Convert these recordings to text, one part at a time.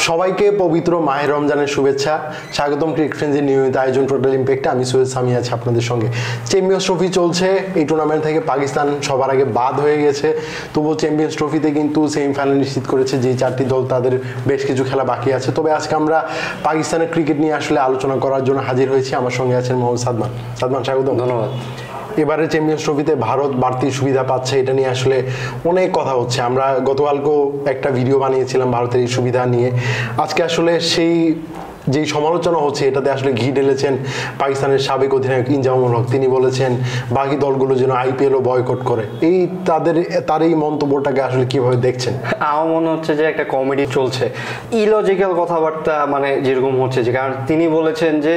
সবাইকে পবিত্র মাহে রমজানের শুভেচ্ছা। স্বাগতম ক্রিকেট ফ্রেন্ডসের নিয়মিত আয়োজন টোটাল ইম্প্যাক্টে। আমি সোহেল সামি আছি আপনাদের সঙ্গে। চ্যাম্পিয়ন্স ট্রফি চলছে। এই টুর্নামেন্ট থেকে পাকিস্তান সবার আগে বাদ হয়ে গেছে, তবুও চ্যাম্পিয়ন্স ট্রফিতে কিন্তু সেমিফাইনাল নিশ্চিত করেছে যে চারটি দল, তাদের বেশ কিছু খেলা বাকি আছে। তবে আজকে আমরা পাকিস্তানের ক্রিকেট নিয়ে আসলে আলোচনা করার জন্য হাজির হয়েছি। আমার সঙ্গে আছেন মোহাম্মদ সাদমান। সাদমান, স্বাগতম। ধন্যবাদ। এবারে চ্যাম্পিয়ন্স ট্রফিতে ভারত বাড়তি সুবিধা পাচ্ছে, এটা নিয়ে আসলে অনেক কথা হচ্ছে। আমরা গতকালকেও একটা ভিডিও বানিয়েছিলাম ভারতের এই সুবিধা নিয়ে। আজকে আসলে সেই যেই সমালোচনা হচ্ছে এটাতে আসলে ঘি ঢেলেছেন পাকিস্তানের সাবেক অধিনায়ক ইনজামুল হক। তিনি বলেছেন বাকি দলগুলো যেন আইপিএলও বয়কট করে। তার এই মন্তব্যটাকে আসলে কিভাবে দেখছেন? আমার মনে হচ্ছে যে একটা কমেডি চলছে, ইলজিক্যাল কথাবার্তা মানে যেরকম হচ্ছে, যে কারণ তিনি বলেছেন যে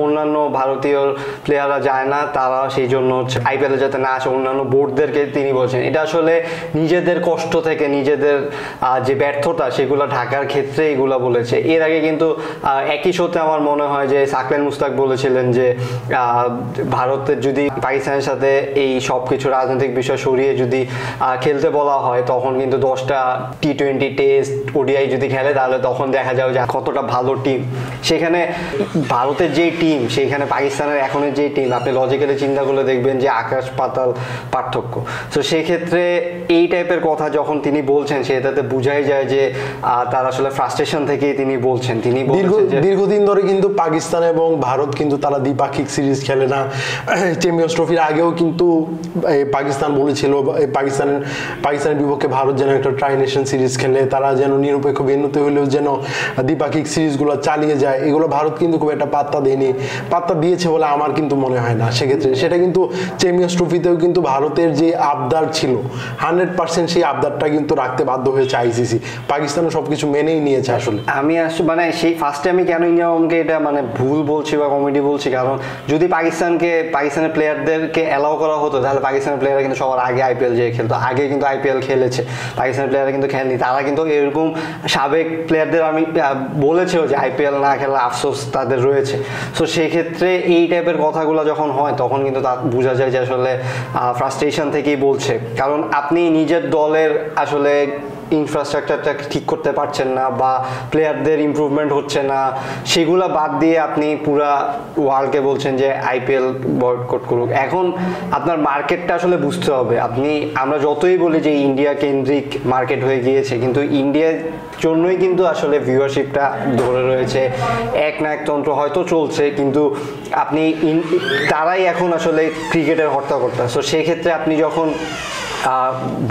অন্যান্য ভারতীয় প্লেয়াররা যায় না, তারা সেই জন্য হচ্ছে আইপিএলে যাতে না আসে অন্যান্য বোর্ডদেরকে তিনি বলছেন। এটা আসলে নিজেদের কষ্ট থেকে নিজেদের যে ব্যর্থতা সেগুলো ঢাকার ক্ষেত্রে এগুলা বলেছে। এর আগে কিন্তু একই শোতে আমার মনে হয় যে সাকলেন মুস্তাক বলেছিলেন যে ভারতের যদি পাকিস্তানের সাথে এই সব কিছু রাজনৈতিক বিষয় সরিয়ে যদি খেলতে বলা হয়, তখন কিন্তু 10টা টি-20 টেস্ট ওডিআই যদি খেলে, তাহলে তখন দেখা যাবে যে কতটা ভালো টিম। সেখানে ভারতের যে টিম, সেখানে পাকিস্তানের এখনের যে টিম, আপনি লজিক্যালি চিন্তা করলে দেখবেন যে আকাশ পাতাল পার্থক্য। তো সেক্ষেত্রে এই টাইপের কথা যখন তিনি বলছেন, সেটাতে বোঝাই যায় যে তার আসলে ফ্রাস্ট্রেশন থেকেই তিনি বলছেন। তিনি দীর্ঘদিন ধরে কিন্তু পাকিস্তান এবং ভারত কিন্তু তারা দ্বিপাক্ষিক সিরিজ খেলে না। চ্যাম্পিয়ন্স ট্রফির আগেও কিন্তু পাকিস্তান বলেছিল পাকিস্তানের বিপক্ষে ভারত যেন একটা ট্রাই নেশন সিরিজ খেলে, তারা যেন নিরপেক্ষ ভেন্যুতে হলেও যেন দ্বিপাক্ষিক সিরিজগুলো চালিয়ে যায়। এগুলো ভারত কিন্তু খুব একটা পাত্তা দেয়নি, পাত্তা দিয়েছে বলে আমার কিন্তু মনে হয় না। সেক্ষেত্রে সেটা কিন্তু চ্যাম্পিয়ন্স ট্রফিতেও কিন্তু ভারতের যে আবদার ছিল 100% সেই আবদারটা কিন্তু রাখতে বাধ্য হয়েছে আইসিসি। পাকিস্তানও সবকিছু মেনেই নিয়েছে। আসলে আমি মানে সেই ফার্স্টে আমি কেন ইন্ডিয়াকে এটা মানে ভুল বলছি বা কমেডি বলছি, কারণ যদি পাকিস্তানের প্লেয়ারদেরকে অ্যালাউ করা হতো, তাহলে পাকিস্তানের প্লেয়াররা কিন্তু সবার আগে আইপিএল যেয়ে খেলতো। আগে কিন্তু আইপিএল খেলেছে, পাকিস্তানের প্লেয়াররা কিন্তু খেলেনি। তারা কিন্তু এরকম সাবেক প্লেয়ারদের আমি বলেছেও যে আইপিএল না খেলার আফসোস তাদের রয়েছে। সো সেই ক্ষেত্রে এই টাইপের কথাগুলো যখন হয়, তখন কিন্তু তা বোঝা যায় যে আসলে ফ্রাস্ট্রেশন থেকেই বলছে। কারণ আপনি নিজের দলের আসলে ইনফ্রাস্ট্রাকচারটা ঠিক করতে পারছেন না, বা প্লেয়ারদের ইমপ্রুভমেন্ট হচ্ছে না, সেগুলা বাদ দিয়ে আপনি পুরা ওয়ার্ল্ডকে বলছেন যে আইপিএল বয়কট করুক। এখন আপনার মার্কেটটা আসলে বুঝতে হবে। আমরা যতই বলি যে ইন্ডিয়া কেন্দ্রিক মার্কেট হয়ে গিয়েছে, কিন্তু ইন্ডিয়ার জন্যই কিন্তু আসলে ভিউয়ারশিপটা ধরে রয়েছে। এক না একতন্ত্র হয়তো চলছে, কিন্তু তারাই এখন আসলে ক্রিকেটের হর্তাকর্তা। সো সেক্ষেত্রে আপনি যখন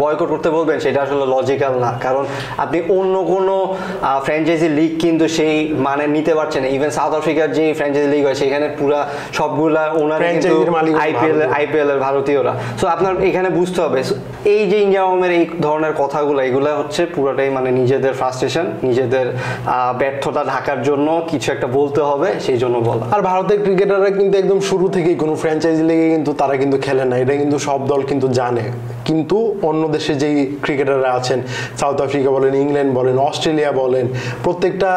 বয়কট করতে বলবেন, সেটা আসলে লজিক্যাল না। কারণ আপনি অন্য কোনো ফ্র্যাঞ্চাইজি লিগ কিন্তু সেই মানে নিতে পারছেন না। ইভেন সাউথ আফ্রিকার যে ফ্র্যাঞ্চাইজি লিগ হয়, সেখানে পুরা সবগুলা ওনার কিন্তু আইপিএল এর ভারতীয়রা। সো আপনার এখানে বুঝতে হবে এই যে ইন্ডিয়ামের এই ধরনের কথাগুলো, এগুলো হচ্ছে পুরাটাই মানে নিজেদের ফ্রাস্ট্রেশন, নিজেদের ব্যর্থতা ঢাকার জন্য কিছু একটা বলতে হবে, সেই জন্য বলা। আর ভারতের ক্রিকেটাররা কিন্তু একদম শুরু থেকেই কোনো ফ্র্যাঞ্চাইজি লিগে কিন্তু তারা কিন্তু খেলে না, এটা কিন্তু সব দল কিন্তু জানে। কিন্তু অন্য দেশে যেই ক্রিকেটাররা আছেন, সাউথ আফ্রিকা বলেন, ইংল্যান্ড বলেন, অস্ট্রেলিয়া বলেন, প্রত্যেকটা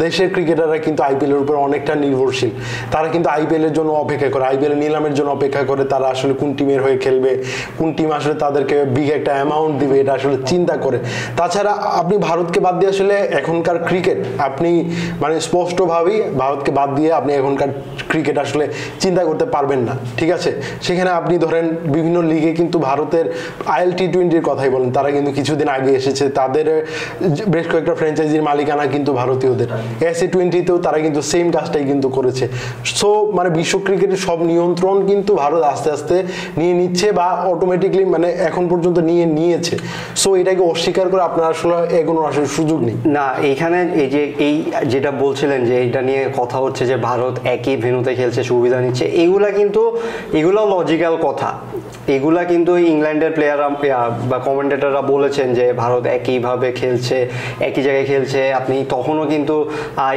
দেশের ক্রিকেটাররা কিন্তু আইপিএলের উপর অনেকটা নির্ভরশীল। তারা কিন্তু আইপিএলের জন্য অপেক্ষা করে, আইপিএল নিলামের জন্য অপেক্ষা করে। তারা আসলে কোন টিমের হয়ে খেলবে, কোন টিম আসলে তাদেরকে বিগ একটা অ্যামাউন্ট দিবে, এটা আসলে চিন্তা করে। তাছাড়া আপনি ভারতকে বাদ দিয়ে আসলে এখনকার ক্রিকেট আপনি মানে স্পষ্টভাবেই ভারতকে বাদ দিয়ে আপনি এখনকার ক্রিকেট আসলে চিন্তা করতে পারবেন না। ঠিক আছে, সেখানে আপনি ধরেন বিভিন্ন লিগে কিন্তু ভারতের আইএল টি-20-র কথাই বলেন, তারা কিন্তু কিছুদিন আগে এসেছে। তাদের বেশ কয়েকটা ফ্র্যাঞ্চাইজির মালিকানা কিন্তু ভারতীয়দের। এসএ-20তেও তারা কিন্তু সেম কাজটাই কিন্তু করেছে। সো মানে বিশ্ব ক্রিকেটের সব নিয়ন্ত্রণ কিন্তু ভারত আস্তে আস্তে নিয়ে নিচ্ছে, বা অটোমেটিকলি মানে এখন পর্যন্ত নিয়ে নিয়েছে। সো এটাকে অস্বীকার করে আপনার আসলে এগোনোর আসলে সুযোগ নেই। না, এইখানে এই যেটা বলছিলেন যে এটা নিয়ে কথা হচ্ছে যে ভারত একই ভেন্যুতে খেলছে, সুবিধা নিচ্ছে, এগুলো লজিক্যাল কথা। এগুলা কিন্তু ইংল্যান্ডের প্লেয়াররা বা কমেন্টেটররা বলেছেন যে ভারত একইভাবে খেলছে, একই জায়গায় খেলছে। আপনি তখনও কিন্তু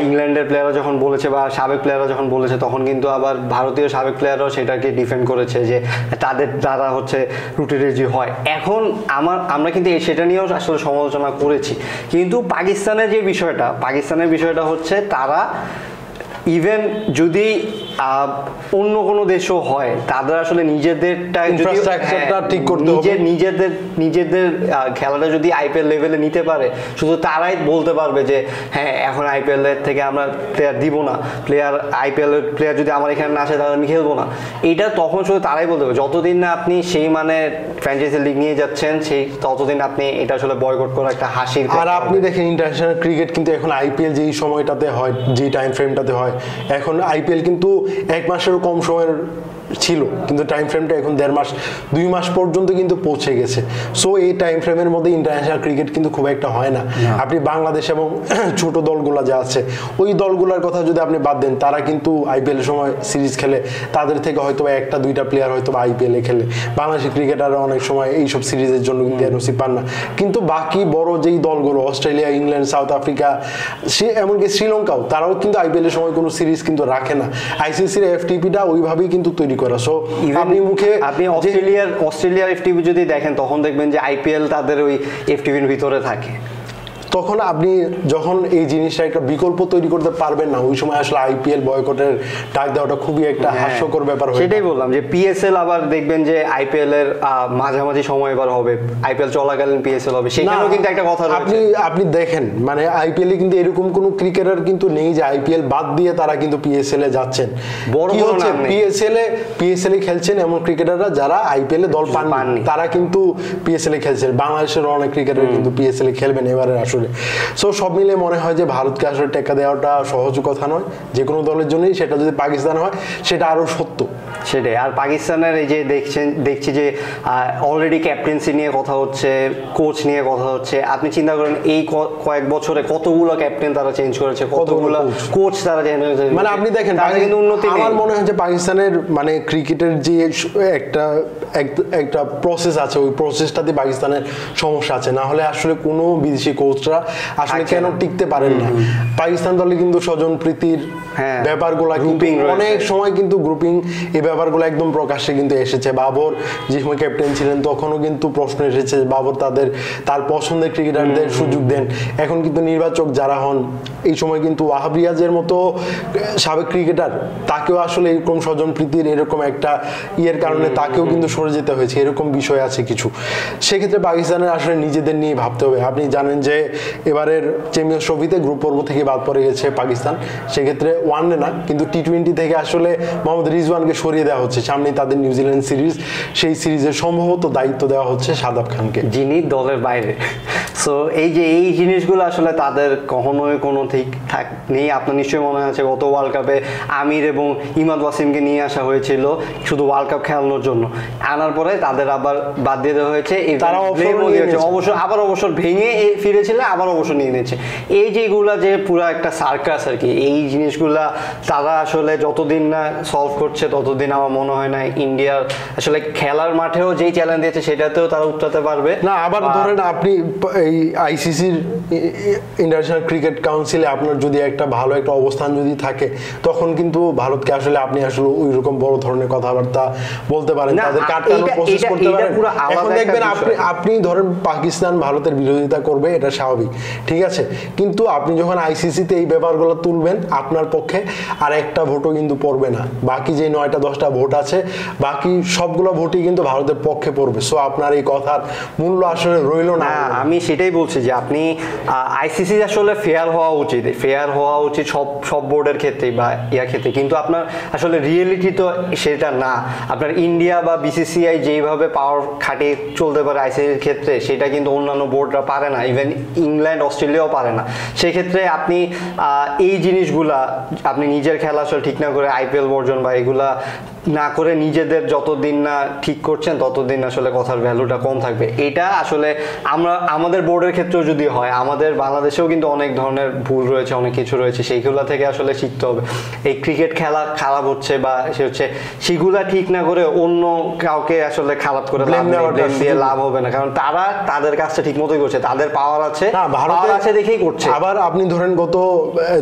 ইংল্যান্ডের প্লেয়াররা যখন বলেছে বা সাবেক প্লেয়াররা যখন বলেছে, তখন কিন্তু আবার ভারতীয় সাবেক প্লেয়াররাও সেটাকে ডিফেন্ড করেছে যে তাদের দ্বারা হচ্ছে রুটিরেজি হয়। এখন আমরা কিন্তু সেটা নিয়েও আসলে সমালোচনা করেছি। কিন্তু পাকিস্তানের বিষয়টা হচ্ছে, তারা ইভেন যদি অন্য কোনো দেশও হয়, তাদের আসলে নিজেদেরটা ইনফ্রাস্ট্রাকচারটা ঠিক করতে হবে, নিজেদের খেলাটা যদি আইপিএল লেভেলে নিতে পারে, শুধু তারাই বলতে পারবে যে হ্যাঁ এখন আইপিএল এর থেকে আমরা প্লেয়ার দিব না, আইপিএল এর প্লেয়ার যদি আমার এখানে না আসে তাহলে আমি খেলবো না। এটা তখন শুধু তারাই বলতে পারবে। যতদিন না আপনি সেই মানে ফ্র্যাঞ্চাইজি লিগ নিয়ে যাচ্ছেন, সেই ততদিন আপনি এটা আসলে বয়কট করা একটা হাসির। আর আপনি দেখেন ইন্টারন্যাশনাল ক্রিকেট কিন্তু এখন আইপিএল যেই সময়টাতে হয়, যে টাইম ফ্রেমটাতে হয়, এখন আইপিএল কিন্তু 1 মাসেরও কম সময়ের ছিল, কিন্তু টাইম ফ্রেমটা এখন 1.5 মাস 2 মাস পর্যন্ত কিন্তু পৌঁছে গেছে। সো এই টাইম ফ্রেমের মধ্যে ইন্টারন্যাশনাল ক্রিকেট কিন্তু খুব একটা হয় না। আপনি বাংলাদেশ এবং ছোট দলগুলো যা আছে ওই দলগুলোর কথা যদি আপনি বাদ দেন, তারা কিন্তু আইপিএল এর সময় সিরিজ খেলে, তাদের থেকে হয়তো 1-2টা প্লেয়ার হয়তো আইপিএল এ খেলে। বাংলাদেশের ক্রিকেটাররা অনেক সময় এইসব সিরিজের জন্য কিন্তু এনওসি পান না, কিন্তু বাকি বড় যেই দলগুলো অস্ট্রেলিয়া, ইংল্যান্ড, সাউথ আফ্রিকা, সে এমনকি শ্রীলঙ্কাও, তারাও কিন্তু আইপিএল এর সময় কোনো সিরিজ কিন্তু রাখে না। আইসিসির এফটিপিটা ওইভাবেই কিন্তু তৈরি করা। সো আপনি অস্ট্রেলিয়ার এফটিপি যদি দেখেন, তখন দেখবেন যে আইপিএল তাদের ওই এফটিপির ভিতরে থাকে। তখন আপনি যখন এই জিনিসটা একটা বিকল্প তৈরি করতে পারবেন না, ওই সময় আসলে আইপিএল বয়কটের ডাক দেওয়াটা খুবই একটা হাস্যকর ব্যাপার। সেটাই বললাম যে পিএসএল আবার দেখবেন যে আইপিএল এর মাঝামাঝি সময় এবার হবে, আইপিএল চলাকালীন পিএসএল হবে, সেখানেও কিন্তু একটা কথা রয়েছে। আপনি দেখেন মানে আইপিএল এ কিন্তু এরকম কোনো ক্রিকেটার কিন্তু নেই যে আইপিএল বাদ দিয়ে তারা কিন্তু পিএসএল এ যাচ্ছেন। কি হচ্ছে, পিএসএল এ খেলছেন এমন ক্রিকেটাররা যারা আইপিএল এ দল পাননি, তারা কিন্তু পিএসএল এ খেলছেন। বাংলাদেশের অনেক ক্রিকেটার কিন্তু পিএসএল এ খেলবেন এবারে আসলে। সো সব মিলে মনে হয় যে ভারতকে আসলে টেক্কা দেওয়াটা সহজ কথা নয় যে কোনো দলের জন্যই, সেটা যদি পাকিস্তান হয় সেটা আরো সত্য। সেটাই। আর পাকিস্তানের এই যে দেখছি যে অলরেডি ক্যাপ্টেন্সি নিয়ে কথা হচ্ছে, কোচ নিয়ে কথা হচ্ছে। আপনি চিন্তা করেন এই কয়েক বছরে কতগুলো ক্যাপ্টেন তারা চেঞ্জ করেছে, কতগুলো কোচ তারা চেঞ্জ করেছে। মানে আপনি দেখেন কিন্তু উন্নতি, আমার মনে হয় যে পাকিস্তানের মানে ক্রিকেটের যে একটা প্রসেস আছে, ওই প্রসেসটাতে পাকিস্তানের সমস্যা আছে। না হলে আসলে কোনো বিদেশি কোচরা আসলে কেন টিকতে পারেন না। পাকিস্তান দলে কিন্তু স্বজন প্রীতির ব্যাপারগুলো অনেক সময় কিন্তু গ্রুপিং, এই ব্যাপারগুলো একদম প্রকাশ্যে কিন্তু এসেছে। বাবর যে সময় ক্যাপ্টেন ছিলেন তখনও কিন্তু প্রশ্ন এসেছে, বাবর তার পছন্দের ক্রিকেটারদের সুযোগ দেন। এখন কিন্তু নির্বাচক যারা হন, এই সময় কিন্তু ওয়াহাব রিয়াজের মতো সাবেক ক্রিকেটার, তাকেও আসলে এরকম স্বজন প্রীতির এরকম একটা ইয়ের কারণে তাকেও কিন্তু সরে যেতে হয়েছে, এরকম বিষয় আছে কিছু। সেক্ষেত্রে পাকিস্তানের আসলে নিজেদের নিয়ে ভাবতে হবে। আপনি জানেন যে এবারের চ্যাম্পিয়ন্স ট্রফিতে গ্রুপ পর্ব থেকে বাদ পড়ে গেছে পাকিস্তান। সেক্ষেত্রে ওয়ানডে না কিন্তু টি-20 থেকে আসলে মোহাম্মদ রিজওয়ানকে সরিয়ে দেওয়া হচ্ছে। সামনেই তাদের নিউজিল্যান্ড সিরিজ, সেই সিরিজের সম্ভবত দায়িত্ব দেওয়া হচ্ছে শাদাব খানকে, যিনি দলের বাইরে। সো এই জিনিসগুলো আসলে তাদের কখনোই কোনো ঠিক নেই। আপনার নিশ্চয়ই মনে আছে গত ওয়ার্ল্ড কাপে আমির এবং ইমাদ ওয়াসিমকে নিয়ে আসা হয়েছিল শুধু ওয়ার্ল্ড কাপ খেলানোর জন্য, আনার পরে তাদের আবার বাদ দিয়ে দেওয়া হয়েছে। আবার অবসর ভেঙে ফিরেছিল, আবার অবসর নিয়ে নিয়েছে। এই যেগুলা যে পুরো একটা সার্কাস আর কি, এই জিনিসগুলা তারা আসলে যতদিন না সলভ করছে ততদিন আমার মনে হয় না ইন্ডিয়ার আসলে খেলার মাঠেও যেই চ্যালেঞ্জ দিয়েছে সেটাতেও তারা উঠতে পারবে না। আবার ধরেন আপনি এই আইসিসির ইন্টারন্যাশনাল ক্রিকেট কাউন্সিলে আপনার যদি একটা ভালো একটা অবস্থান যদি থাকে, তখন কিন্তু ভারতকে আসলে আপনি আসলে ওই রকম বড় ধরনের কথাবার্তা বলতে পারেন, তাদের কাটানোর প্রসেস করতে পারেন। এখন দেখবেন আপনি ধরেন পাকিস্তান ভারতের বিরোধিতা করবে, এটা স্বাভাবিক, ঠিক আছে, কিন্তু আপনি যখন আইসিসিতে এই ব্যাপারগুলো তুলবেন আপনার পক্ষে আর একটা ভোটও কিন্তু পড়বে না। বাকি যে 9-10টা ভোট আছে, বাকি সবগুলো ভোটই কিন্তু ভারতের পক্ষে পড়বে। সো আপনার এই কথার মূল্য আসলে রইল না। আমি সেটাই বলছি যে আপনি আইসিসি আসলে ফেয়ার হওয়া উচিত সব বোর্ডের ক্ষেত্রে বা ইয়ার ক্ষেত্রে, কিন্তু আপনার আসলে রিয়েলিটি তো সেটা না। আপনার ইন্ডিয়া বা বিসিসিআই যেইভাবে পাওয়ার খাটিয়ে চলতে পারে আইসিসির ক্ষেত্রে, সেটা কিন্তু অন্যান্য বোর্ডরা পারে না, ইভেন ইংল্যান্ড, অস্ট্রেলিয়াও পারে না। সেক্ষেত্রে আপনি এই জিনিসগুলা আপনি নিজের খেলা আসলে ঠিক না করে আইপিএল বর্জন বা এগুলা না করে নিজেদের যতদিন না ঠিক করছেন ততদিন আসলে কথার ভ্যালুটা কম থাকবে। এটা আসলে আমাদের বোর্ডের ক্ষেত্রেও যদি হয়, আমাদের বাংলাদেশেও কিন্তু অনেক ধরনের ভুল রয়েছে, অনেক কিছু রয়েছে, সেইগুলা থেকে আসলে শিখতে হবে। এই ক্রিকেট খেলা খারাপ হচ্ছে বা সেগুলা ঠিক না করে অন্য কাউকে আসলে খারাপ করে দিয়ে লাভ হবে না, কারণ তারা তাদের কাজটা ঠিক মতোই করছে, তাদের পাওয়ার আছে দেখেই করছে। আবার আপনি ধরেন গত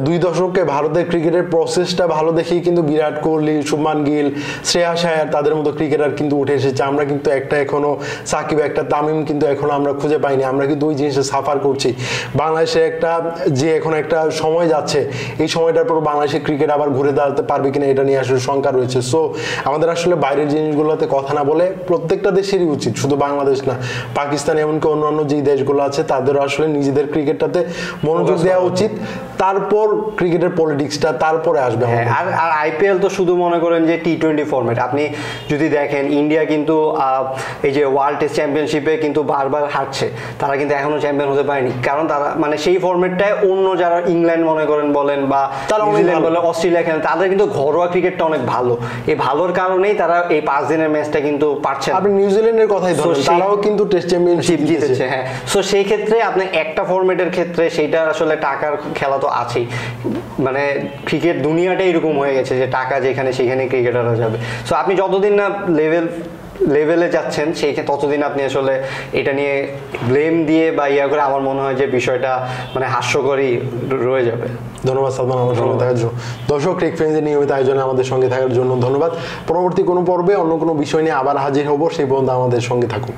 2 দশকে ভারতের ক্রিকেটের প্রসেসটা ভালো দেখেই কিন্তু বিরাট কোহলি, শুভমান গিল, শ্রেয়াস আয়ার তাদের মতো ক্রিকেটার কিন্তু উঠে এসেছে, আমরা কিন্তু একটা এখনো সাকিব একটা তামিম কিন্তু এখনো আমরা খুঁজে পাইনি, আমরা কিন্তু ওই জিনিসটা সাফার করছি। বাংলাদেশে একটা যে এখন একটা সময় যাচ্ছে, এই সময়টার পর বাংলাদেশের ক্রিকেট আবার ঘুরে দাঁড়াতে পারবে কিনা এটা নিয়ে আসলে শঙ্কা রয়েছে। সো আমাদের আসলে বাইরের জিনিসগুলোতে কথা না বলে প্রত্যেকটা দেশেরই উচিত, শুধু বাংলাদেশ না, পাকিস্তান এমনকি অন্যান্য যেই দেশগুলো আছে তাদেরও আসলে নিজেদের ক্রিকেটটাতে মনোযোগ দেওয়া উচিত, তারপর ক্রিকেটের পলিটিক্সটা তারপরে আসবে। আর আর আইপিএল তো শুধু মনে করেন যে টি-20 ফরম্যাট। আপনি যদি দেখেন ইন্ডিয়া কিন্তু এই যে ওয়ার্ল্ড টেস্ট চ্যাম্পিয়নশিপে কিন্তু বারবার হারছে, তারা কিন্তু এখনো চ্যাম্পিয়ন হতে পারেনি, কারণ তারা মানে সেই ফরম্যাটটায় অন্য যারা ইংল্যান্ড মনে করেন বলেন বা নিউজিল্যান্ড বলেন অস্ট্রেলিয়া খেলেন, তাদের কিন্তু ঘরোয়া ক্রিকেটটা অনেক ভালো, এই ভালোর কারণেই তারা এই 5 দিনের ম্যাচটা কিন্তু পারছে না। আপনি নিউজিল্যান্ডের কথাই ধরেন, তারাও কিন্তু টেস্ট চ্যাম্পিয়নশিপ জিতেছে। হ্যাঁ, সো সেই ক্ষেত্রে আপনি একটা ফরম্যাটের ক্ষেত্রে সেইটা আসলে টাকার খেলা তো আছেই, মানে ক্রিকেট দুনিয়াটাই এরকম হয়ে গেছে যে টাকা যেখানে সেখানে ক্রিকেটাররা যাবে। সো আপনি যতদিন না লেভেলে যাচ্ছেন সেই ততদিন আপনি আসলে এটা নিয়ে ব্লেম দিয়ে বা ইয়া করে আমার মনে হয় যে বিষয়টা মানে হাস্যকরই রয়ে যাবে। ধন্যবাদ সালমান আমার সঙ্গে থাকার জন্য। দর্শক, ক্রিক ফ্রেন্ডসের নিয়মিত আয়োজনে আমাদের সঙ্গে থাকার জন্য ধন্যবাদ। পরবর্তী কোনো পর্বে অন্য কোনো বিষয় নিয়ে আবার হাজির হব, সেই পর্যন্ত আমাদের সঙ্গে থাকুন।